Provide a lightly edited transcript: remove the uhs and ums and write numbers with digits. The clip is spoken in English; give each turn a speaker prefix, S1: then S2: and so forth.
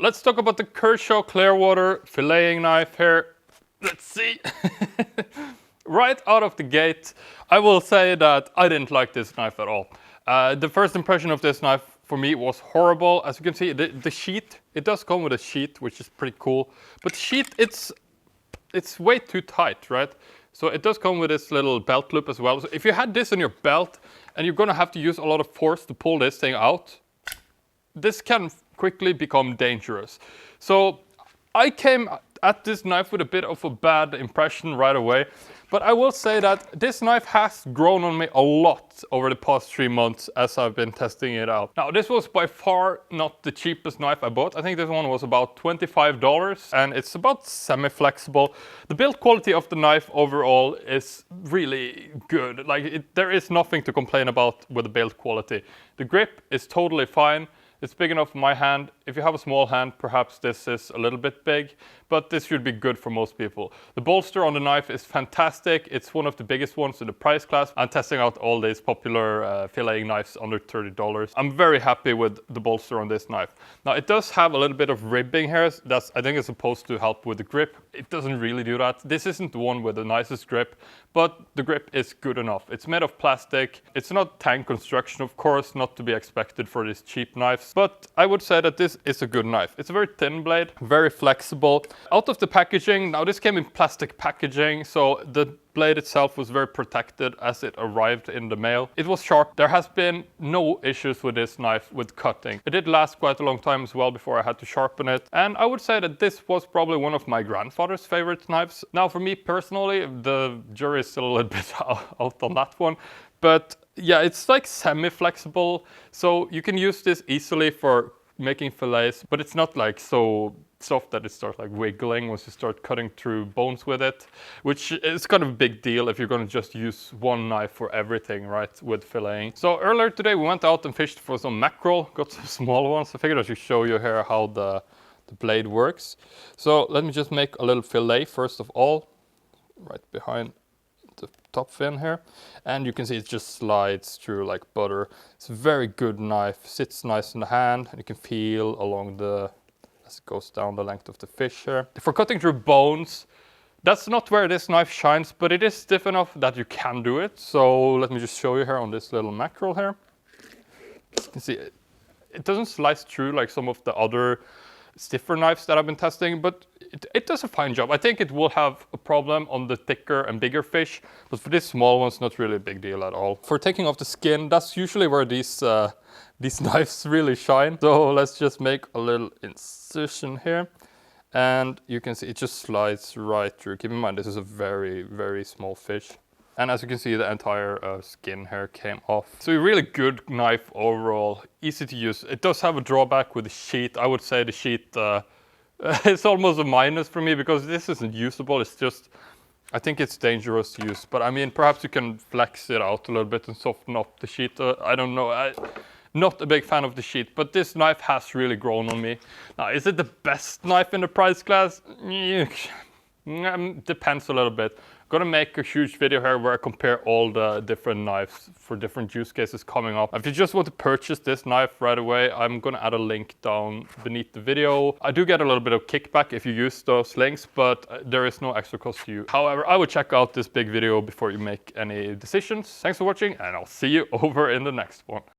S1: let's talk about the Kershaw Clearwater filleting knife here. Let's see. Right out of the gate, I will say that I didn't like this knife at all. The first impression of this knife for me was horrible. As you can see, the sheath, it does come with a sheath, which is pretty cool. But the sheath, it's way too tight, right? So it does come with this little belt loop as well. So if you had this in your belt and you're gonna have to use a lot of force to pull this thing out, this can quickly become dangerous. So I came at this knife with a bit of a bad impression right away. But I will say that this knife has grown on me a lot over the past 3 months as I've been testing it out. Now, this was by far not the cheapest knife I bought. I think this one was about $25 and it's about semi-flexible. The build quality of the knife overall is really good. There is nothing to complain about with the build quality. The grip is totally fine. It's big enough for my hand. If you have a small hand, perhaps this is a little bit big, but this should be good for most people. The bolster on the knife is fantastic. It's one of the biggest ones in the price class. I'm testing out all these popular filleting knives under $30. I'm very happy with the bolster on this knife. Now, it does have a little bit of ribbing here. I think it's supposed to help with the grip. It doesn't really do that. This isn't the one with the nicest grip, but the grip is good enough. It's made of plastic. It's not tank construction, of course, not to be expected for these cheap knives. But I would say that this is a good knife. It's a very thin blade, very flexible. Out of the packaging, now this came in plastic packaging, so the blade itself was very protected as it arrived in the mail. It was sharp. There has been no issues with this knife with cutting. It did last quite a long time as well before I had to sharpen it. And I would say that this was probably one of my grandfather's favorite knives. Now for me personally, the jury is still a little bit out on that one. But yeah, it's like semi-flexible. So you can use this easily for making fillets, but it's not like so soft that it starts like wiggling once you start cutting through bones with it, which is kind of a big deal if you're going to just use one knife for everything, right, with filleting. So earlier today we went out and fished for some mackerel, got some small ones. I figured I should show you here how the blade works. So let me just make a little fillet first of all, right behind the top fin here, and you can see it just slides through like butter. It's a very good knife, sits nice in the hand, and you can feel along as it goes down the length of the fish here. For cutting through bones, that's not where this knife shines, but it is stiff enough that you can do it. So let me just show you here on this little mackerel here. You can see it doesn't slice through like some of the other stiffer knives that I've been testing, but it does a fine job. I think it will have a problem on the thicker and bigger fish, but for this small one, it's not really a big deal at all. For taking off the skin, that's usually where these knives really shine. So let's just make a little incision here, and you can see it just slides right through. Keep in mind, this is a very, very small fish. And as you can see, the entire skin here came off. So a really good knife overall, easy to use. It does have a drawback with the sheath. I would say the sheath, it's almost a minus for me because this isn't usable. It's just, I think it's dangerous to use. But I mean, perhaps you can flex it out a little bit and soften up the sheath. I don't know. Not a big fan of the sheath, but this knife has really grown on me. Now, is it the best knife in the price class? Depends a little bit. Gonna make a huge video here where I compare all the different knives for different use cases coming up. If you just want to purchase this knife right away, I'm gonna add a link down beneath the video. I do get a little bit of kickback if you use those links, but there is no extra cost to you. However, I would check out this big video before you make any decisions. Thanks for watching, and I'll see you over in the next one.